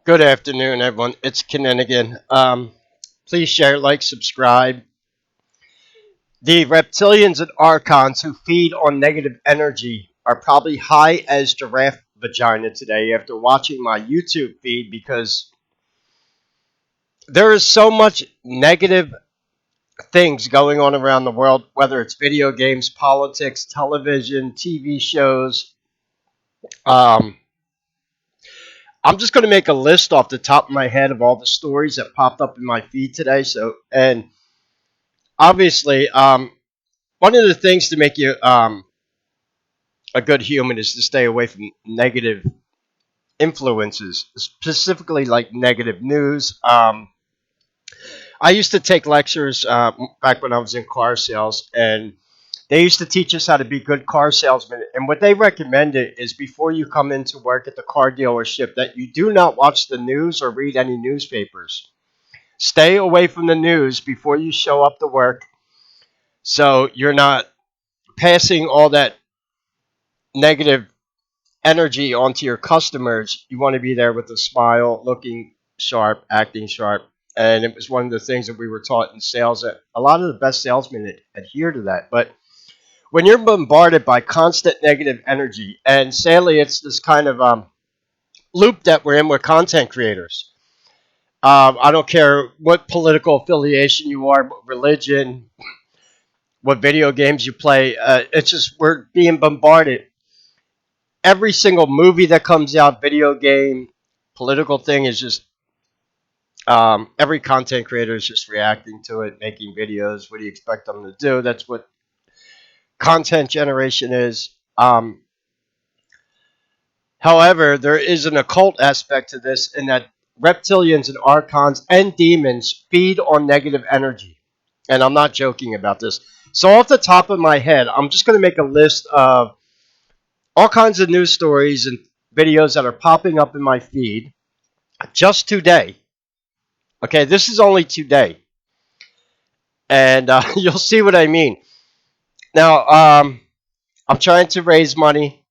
Good afternoon, everyone. It's Kinninigan. Please share, like, subscribe. The reptilians and archons who feed on negative energy are probably high as giraffe vagina today after watching my YouTube feed because there is so much negative things going on around the world, whether it's video games, politics, television, TV shows. Um, I'm just going to make a list off the top of my head of all the stories that popped up in my feed today. And obviously, one of the things to make you a good human is to stay away from negative influences, specifically like negative news. I used to take lectures back when I was in car sales, and they used to teach us how to be good car salesmen. And what they recommended is before you come into work at the car dealership, that you do not watch the news or read any newspapers. Stay away from the news before you show up to work, so you're not passing all that negative energy onto your customers. You want to be there with a smile, looking sharp, acting sharp. And it was one of the things that we were taught in sales that a lot of the best salesmen adhere to that. But when you're bombarded by constant negative energy, and sadly, it's this kind of loop that we're in with content creators. I don't care what political affiliation you are, what religion, what video games you play. It's just we're being bombarded. Every single movie that comes out, video game, political thing is just every content creator is just reacting to it, making videos. What do you expect them to do? That's what content generation is. However, there is an occult aspect to this in that reptilians and archons and demons feed on negative energy. And I'm not joking about this. So off the top of my head, I'm just going to make a list of all kinds of news stories and videos that are popping up in my feed just today. Okay, this is only today. And you'll see what I mean. Now, I'm trying to raise money,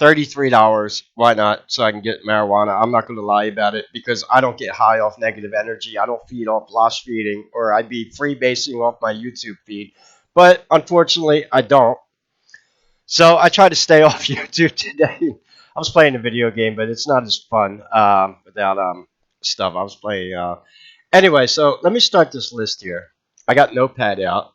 $33. Why not? So I can get marijuana. I'm not going to lie about it because I don't get high off negative energy. I don't feed off Loosh feeding, or I'd be freebasing off my YouTube feed. But unfortunately, I don't. So I try to stay off YouTube today. I was playing a video game, but it's not as fun without stuff. I was playing. Anyway, so let me start this list here. I got Notepad out.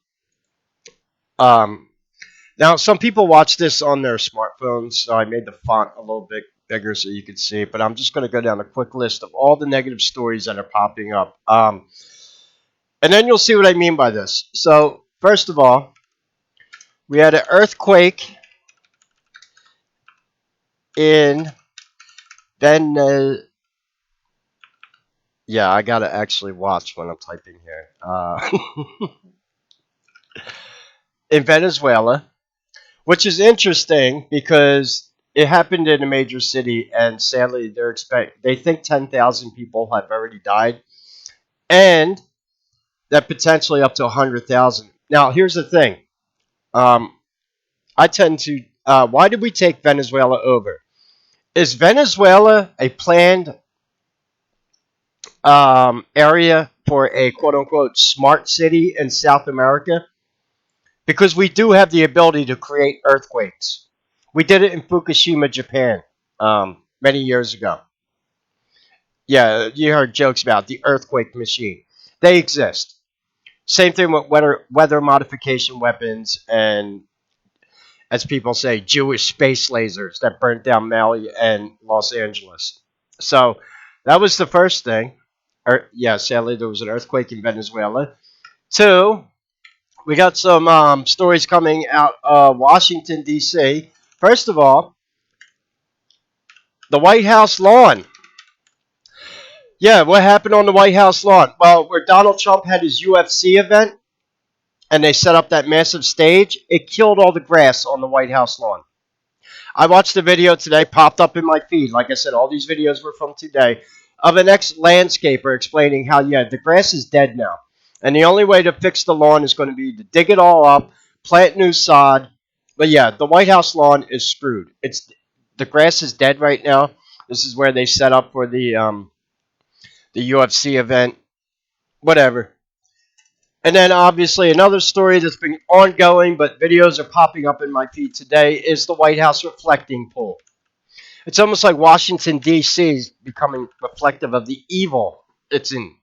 Now, some people watch this on their smartphones, so I made the font a little bit bigger so you could see it. But I'm just going to go down a quick list of all the negative stories that are popping up. And then you'll see what I mean by this. So, first of all, we had an earthquake in Vemno. Yeah, I got to actually watch when I'm typing here. In Venezuela, which is interesting because it happened in a major city, and sadly, they think 10,000 people have already died, and that potentially up to 100,000. Now, here's the thing. I tend to. Why did we take Venezuela over? Is Venezuela a planned area for a quote-unquote smart city in South America? Because we do have the ability to create earthquakes. We did it in Fukushima, Japan, many years ago. Yeah, you heard jokes about the earthquake machine. They exist. Same thing with weather modification weapons and, as people say, Jewish space lasers that burnt down Mali and Los Angeles. So that was the first thing. Yeah, sadly, there was an earthquake in Venezuela. Two, we got some stories coming out of Washington, D.C. First of all, the White House lawn. Yeah, what happened on the White House lawn? Well, where Donald Trump had his UFC event and they set up that massive stage, it killed all the grass on the White House lawn. I watched the video today, popped up in my feed. Like I said, all these videos were from today, of an ex-landscaper explaining how, yeah, the grass is dead now. And the only way to fix the lawn is going to be to dig it all up, plant new sod. But yeah, the White House lawn is screwed. The grass is dead right now. This is where they set up for the the UFC event, whatever. And then obviously another story that's been ongoing, but videos are popping up in my feed today, is the White House reflecting pool. It's almost like Washington D.C. is becoming reflective of the evil it's in.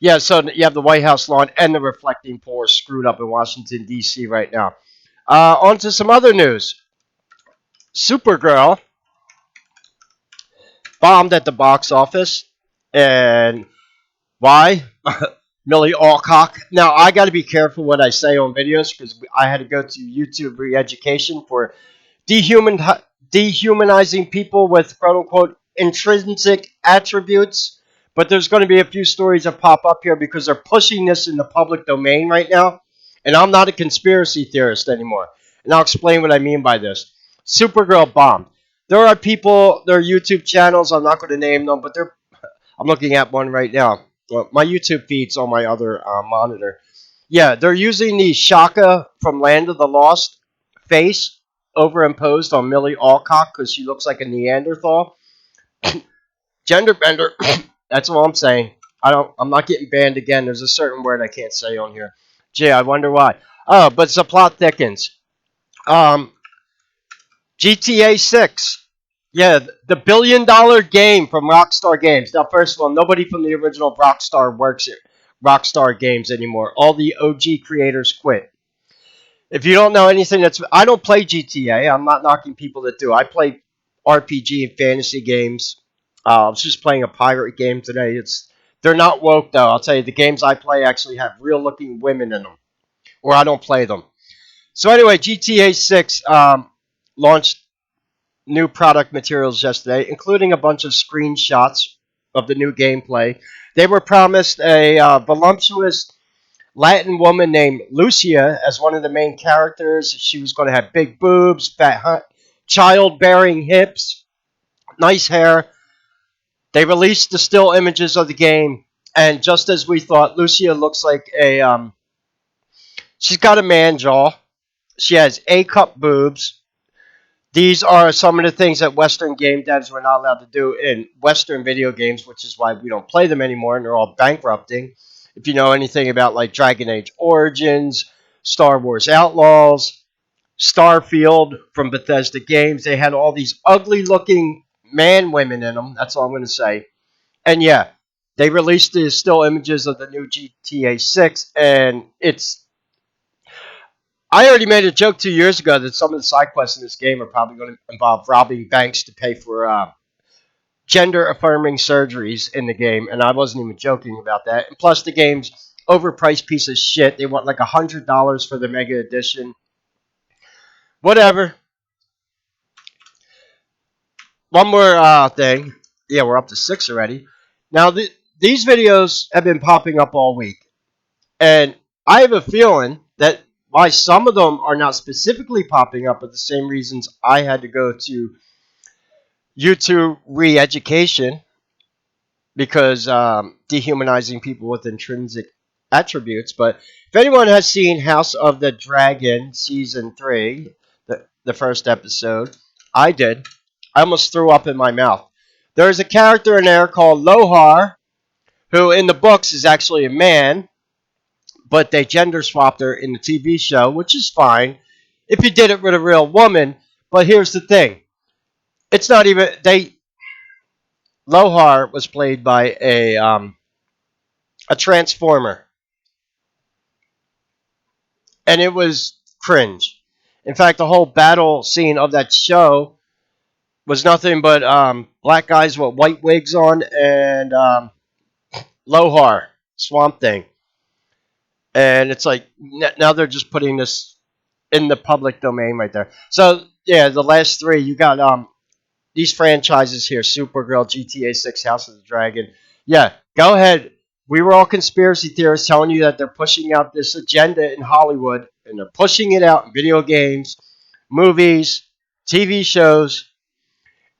Yeah, so you have the White House lawn and the reflecting pool are screwed up in Washington D.C. right now. On to some other news. Supergirl bombed at the box office, and why? Millie Alcock. Now I got to be careful what I say on videos because I had to go to YouTube re-education for dehuman dehumanizing people with quote unquote intrinsic attributes. But there's going to be a few stories that pop up here because they're pushing this in the public domain right now. And I'm not a conspiracy theorist anymore. And I'll explain what I mean by this. Supergirl bombed. There are people, there are YouTube channels, I'm not going to name them, but I'm looking at one right now. Well, my YouTube feed's on my other monitor. Yeah, they're using the Shaka from Land of the Lost face overimposed on Millie Alcock because she looks like a Neanderthal. Gender bender. That's all I'm saying. I'm not getting banned again. There's a certain word I can't say on here. Gee, I wonder why. Oh, but the plot thickens. Um, GTA 6. Yeah, the $1 billion game from Rockstar Games. Now, first of all, nobody from the original Rockstar works at Rockstar Games anymore. All the OG creators quit. If you don't know anything, I don't play GTA. I'm not knocking people that do. I play RPG and fantasy games. I was just playing a pirate game today. They're not woke though. I'll tell you, the games I play actually have real looking women in them, or I don't play them. So anyway, GTA 6 launched new product materials yesterday, including a bunch of screenshots of the new gameplay. They were promised a voluptuous Latin woman named Lucia as one of the main characters. She was going to have big boobs, fat, childbearing hips, nice hair. They released the still images of the game, and just as we thought, Lucia looks like she's got a man jaw. She has A-cup boobs. These are some of the things that Western game devs were not allowed to do in Western video games, which is why we don't play them anymore, and they're all bankrupting. If you know anything about like Dragon Age Origins, Star Wars Outlaws, Starfield from Bethesda Games, they had all these ugly looking man women in them. That's all I'm going to say. And yeah, they released the still images of the new GTA 6, and I already made a joke 2 years ago that some of the side quests in this game are probably going to involve robbing banks to pay for gender affirming surgeries in the game, and I wasn't even joking about that. And plus, the game's overpriced piece of shit. They want like $100 for the Mega Edition. Whatever. One more thing. Yeah, we're up to 6 already. Now, these videos have been popping up all week, and I have a feeling that why some of them are not specifically popping up are the same reasons I had to go to YouTube re-education because dehumanizing people with intrinsic attributes. But if anyone has seen House of the Dragon season 3, the first episode, I did. I almost threw up in my mouth. There's a character in there called Lohar, who in the books is actually a man, but they gender swapped her in the TV show, which is fine if you did it with a real woman. But here's the thing: it's not even Lohar was played by a transformer, and it was cringe. In fact, the whole battle scene of that show was nothing but black guys with white wigs on and Lohar, Swamp Thing. And it's like now they're just putting this in the public domain right there. So yeah, the last 3 you got these franchises here: Supergirl, GTA 6, House of the Dragon. Yeah, go ahead. We were all conspiracy theorists telling you that they're pushing out this agenda in Hollywood, and they're pushing it out in video games, movies, TV shows.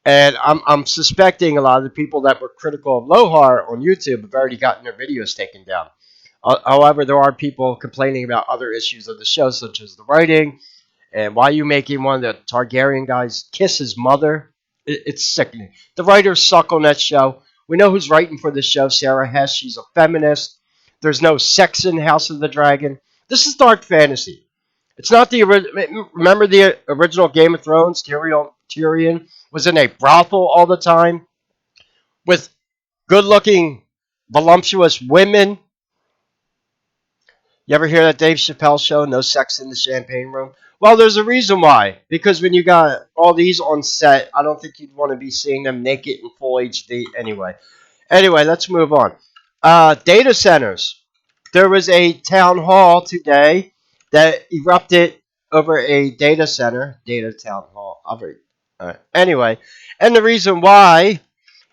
And I'm suspecting a lot of the people that were critical of Lohar on YouTube have already gotten their videos taken down. However, there are people complaining about other issues of the show, such as the writing, and why are you making one of the Targaryen guys kiss his mother? It's sickening. The writers suck on that show. We know who's writing for the show, Sarah Hess. She's a feminist. There's no sex in House of the Dragon. This is dark fantasy. It's not the original. Remember the original Game of Thrones? Tyrion was in a brothel all the time with good-looking, voluptuous women. You ever hear that Dave Chappelle show, No Sex in the Champagne Room? Well, there's a reason why. Because when you got all these on set, I don't think you'd want to be seeing them naked in full HD anyway. Anyway, let's move on. Data centers. There was a town hall today that erupted over a data center. Data town hall. Anyway, and the reason why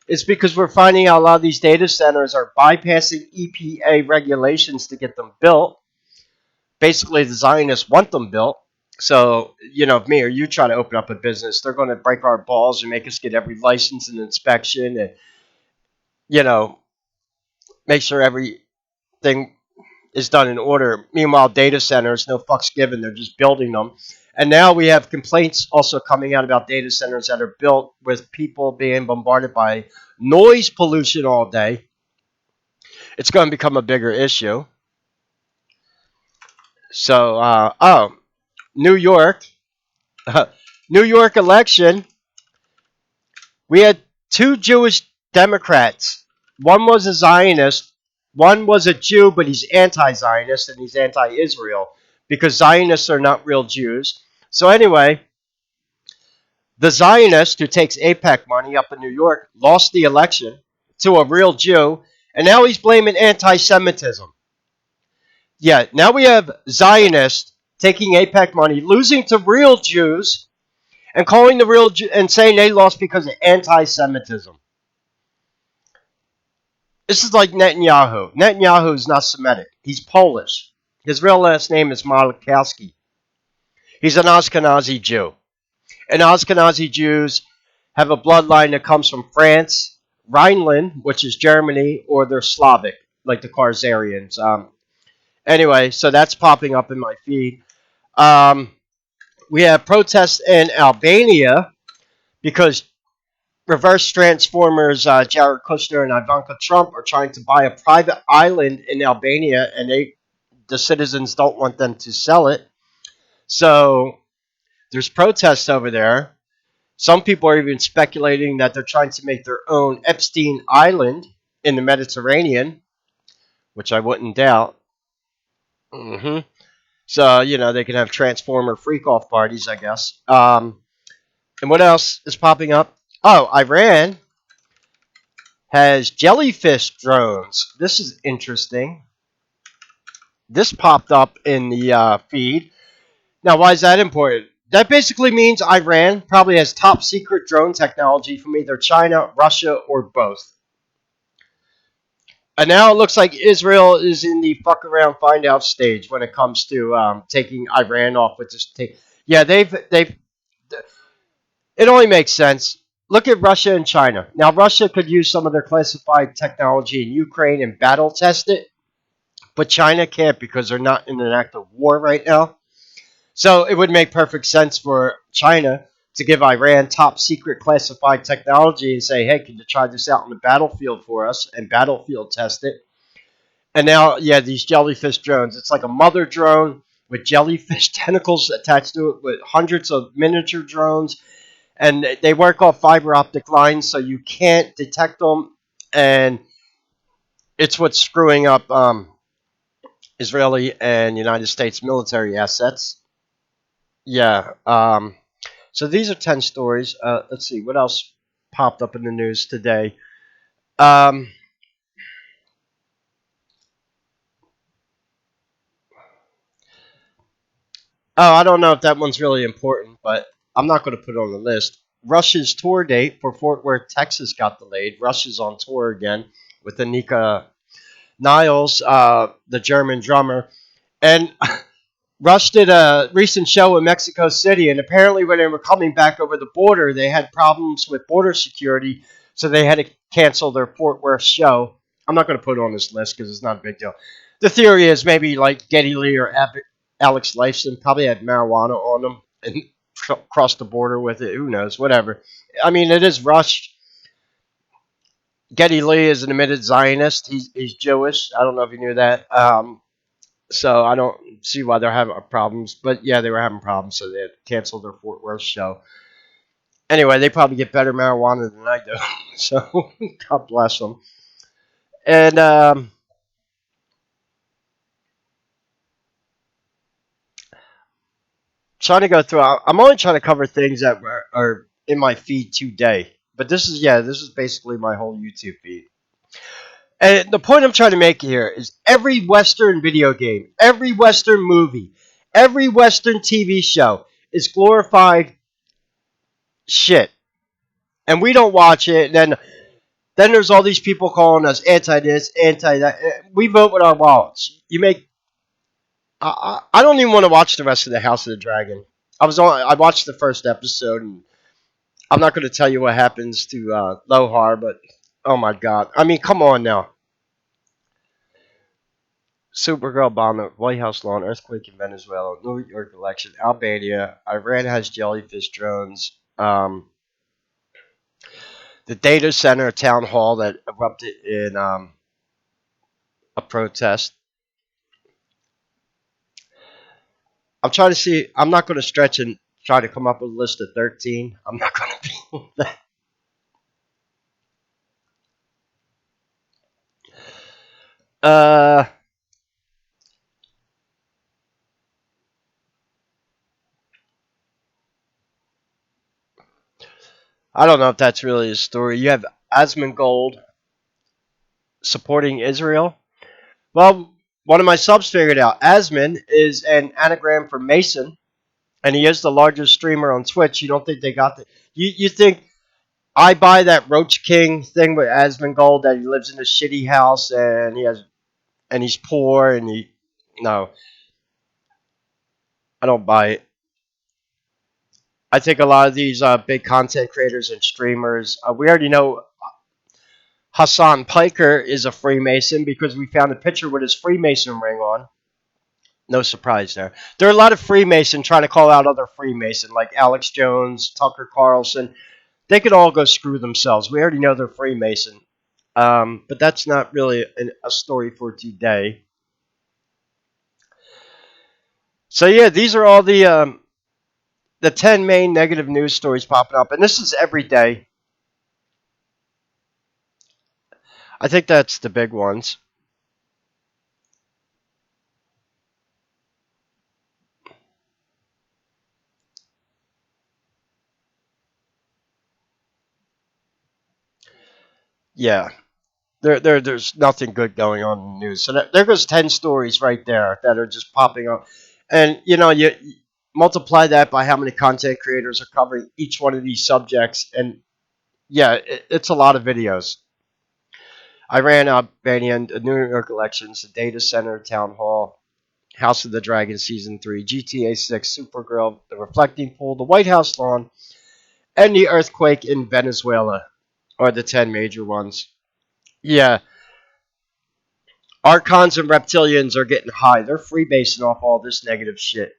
is because we're finding out a lot of these data centers are bypassing EPA regulations to get them built. Basically, the Zionists want them built. So, if me or you try to open up a business, they're going to break our balls and make us get every license and inspection and, you know, make sure everything is done in order. Meanwhile, data centers, no fucks given. They're just building them. And now we have complaints also coming out about data centers that are built with people being bombarded by noise pollution all day. It's going to become a bigger issue. So, New York. New York election. We had two Jewish Democrats. One was a Zionist. One was a Jew, but he's anti-Zionist and he's anti-Israel because Zionists are not real Jews. So anyway, the Zionist who takes APEC money up in New York lost the election to a real Jew, and now he's blaming anti-Semitism. Yeah, now we have Zionists taking APEC money, losing to real Jews, and calling the real and saying they lost because of anti-Semitism. This is like Netanyahu. Netanyahu is not Semitic. He's Polish. His real last name is Malachowski. He's an Ashkenazi Jew. And Ashkenazi Jews have a bloodline that comes from France, Rhineland, which is Germany, or they're Slavic, like the Khazarians. Anyway, so that's popping up in my feed. We have protests in Albania because reverse transformers Jared Kushner and Ivanka Trump are trying to buy a private island in Albania, and the citizens don't want them to sell it. So there's protests over there. Some people are even speculating that they're trying to make their own Epstein Island in the Mediterranean, which I wouldn't doubt. So, they can have Transformer freak-off parties, I guess. And what else is popping up? Oh, Iran has jellyfish drones. This is interesting. This popped up in the feed. Now, why is that important? That basically means Iran probably has top secret drone technology from either China, Russia, or both. And now it looks like Israel is in the fuck around find out stage when it comes to taking Iran off with this thing. Yeah, they've. It only makes sense. Look at Russia and China. Now, Russia could use some of their classified technology in Ukraine and battle test it, but China can't because they're not in an active war right now. So it would make perfect sense for China to give Iran top secret classified technology and say, hey, can you try this out on the battlefield for us and battlefield test it? And now, yeah, these jellyfish drones. It's like a mother drone with jellyfish tentacles attached to it with hundreds of miniature drones. And they work off fiber optic lines, so you can't detect them. And it's what's screwing up Israeli and United States military assets. Yeah. So these are 10 stories. Let's see. What else popped up in the news today? Oh, I don't know if that one's really important, but I'm not going to put it on the list. Rush's tour date for Fort Worth, Texas got delayed. Rush is on tour again with Anika Niles, the German drummer. And Rush did a recent show in Mexico City, and apparently when they were coming back over the border, they had problems with border security, so they had to cancel their Fort Worth show. I'm not going to put it on this list because it's not a big deal. The theory is maybe like Geddy Lee or Alex Lifeson probably had marijuana on them and crossed the border with it. Who knows? Whatever. I mean, it is Rush. Geddy Lee is an admitted Zionist. He's Jewish. I don't know if you knew that. So I don't see why they're having problems. But yeah, they were having problems, so they had canceled their Fort Worth show. Anyway, they probably get better marijuana than I do. So God bless them. And trying to go through. I'm only trying to cover things that are in my feed today. But this is basically my whole YouTube feed. And the point I'm trying to make here is every Western video game, every Western movie, every Western TV show is glorified shit. And we don't watch it. And then there's all these people calling us anti this, anti that. We vote with our wallets. You make. I don't even want to watch the rest of the House of the Dragon. I watched the first episode, and I'm not going to tell you what happens to Lohar, but oh my god! I mean, come on now. Supergirl bomb at White House lawn, earthquake in Venezuela, New York election, Albania, Iran has jellyfish drones, the data center town hall that erupted in a protest. I'm trying to see. I'm not going to stretch and try to come up with a list of 13. I'm not going to be that. Uh, I don't know if that's really a story. You have Asmongold supporting Israel. Well, one of my subs figured out Asmon is an anagram for Mason, and he is the largest streamer on Twitch. You don't think they got the? You think I buy that Roach King thing with Asmongold that he lives in a shitty house and he's poor and he no, I don't buy it. I think a lot of these big content creators and streamers, we already know Hassan Piker is a Freemason because we found a picture with his Freemason ring on. No surprise there. There are a lot of Freemason trying to call out other Freemason, like Alex Jones, Tucker Carlson. They could all go screw themselves. We already know they're Freemason. But that's not really a story for today. So yeah, these are all the 10 main negative news stories popping up, and this is every day. I think that's the big ones. Yeah, there's nothing good going on in the news. So there goes 10 stories right there that are just popping up, and you multiply that by how many content creators are covering each one of these subjects, and yeah, it's a lot of videos. Iran, Albania, the New York elections, the data center, town hall, House of the Dragon season 3, GTA 6, Supergirl, the reflecting pool, the White House lawn, and the earthquake in Venezuela are the 10 major ones. Yeah, Archons and Reptilians are getting high. They're freebasing off all this negative shit.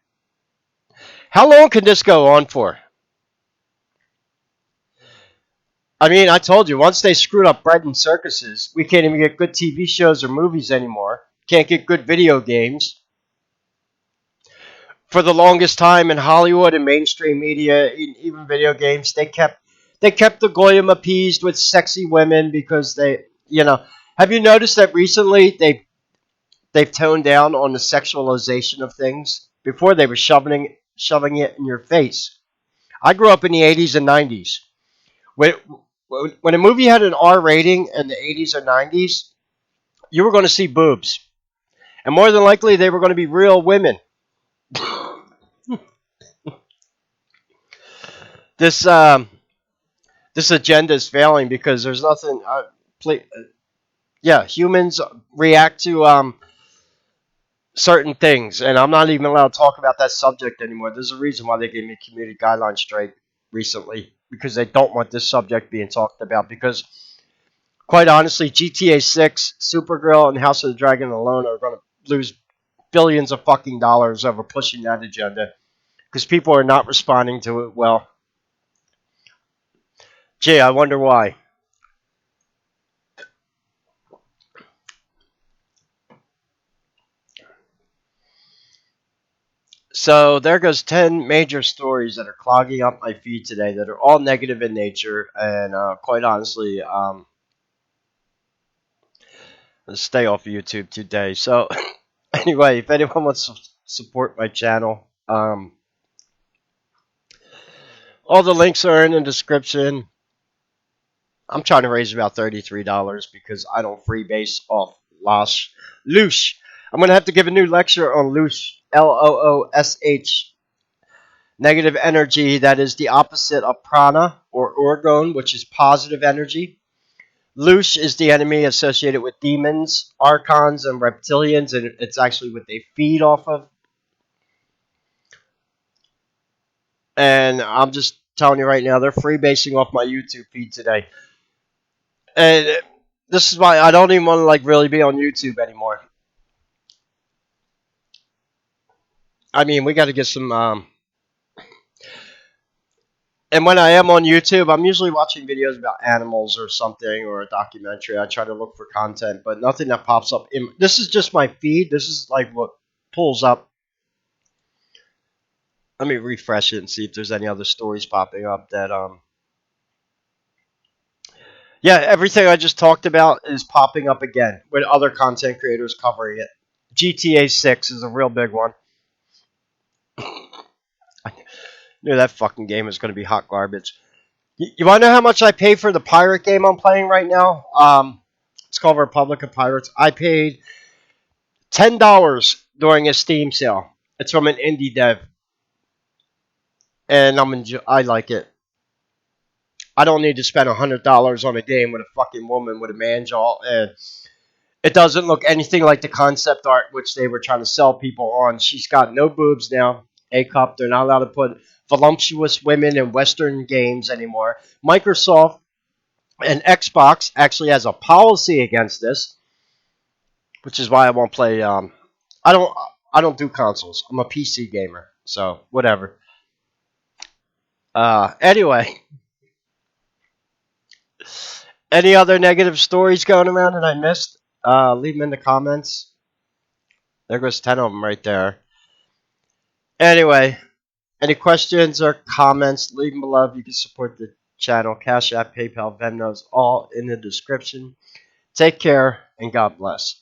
How long can this go on for? I mean, I told you, once they screwed up bread and circuses, we can't even get good TV shows or movies anymore. Can't get good video games. For the longest time in Hollywood and mainstream media, even video games, they kept the goyim appeased with sexy women because Have you noticed that recently they've toned down on the sexualization of things? Before they were shoving it in your face. I grew up in the 80s and 90s. When when a movie had an R rating in the 80s or 90s, you were going to see boobs, and more than likely they were going to be real women. this this agenda is failing because there's nothing. Yeah, humans react to certain things, and I'm not even allowed to talk about that subject anymore. There's a reason why they gave me a community guideline strike recently because they don't want this subject being talked about. Because quite honestly, GTA 6, Supergirl, and House of the Dragon alone are going to lose billions of fucking dollars over pushing that agenda because people are not responding to it well. Gee, I wonder why. So there goes 10 major stories that are clogging up my feed today that are all negative in nature, and quite honestly, let's stay off of YouTube today. So anyway, if anyone wants to support my channel, all the links are in the description. I'm trying to raise about $33 because I don't freebase off Loosh. I'm gonna have to give a new lecture on Loosh, Loosh, negative energy. That is the opposite of prana or orgone, which is positive energy. Loosh is the enemy associated with demons, archons, and reptilians, and it's actually what they feed off of. And I'm just telling you right now, they're freebasing off my YouTube feed today. And this is why I don't even want to like really be on YouTube anymore. I mean, we got to get some. And when I am on YouTube, I'm usually watching videos about animals or something or a documentary. I try to look for content, but nothing that pops up. This is just my feed. This is like what pulls up. Let me refresh it and see if there's any other stories popping up that Yeah, everything I just talked about is popping up again with other content creators covering it. GTA 6 is a real big one. I knew that fucking game is going to be hot garbage. You want to know how much I paid for the pirate game I'm playing right now? It's called Republic of Pirates. I paid $10 during a Steam sale. It's from an indie dev, and I like it. I don't need to spend $100 on a game with a fucking woman with a man jaw, and it doesn't look anything like the concept art which they were trying to sell people on. She's got no boobs now. A cup. They're not allowed to put voluptuous women in Western games anymore. Microsoft and Xbox actually has a policy against this, which is why I won't play. I don't. I don't do consoles. I'm a PC gamer, so whatever. Anyway, any other negative stories going around that I missed? Leave them in the comments. There goes 10 of them right there. Anyway, any questions or comments, leave them below. You can support the channel. Cash App, PayPal, Vemno is all in the description. Take care and God bless.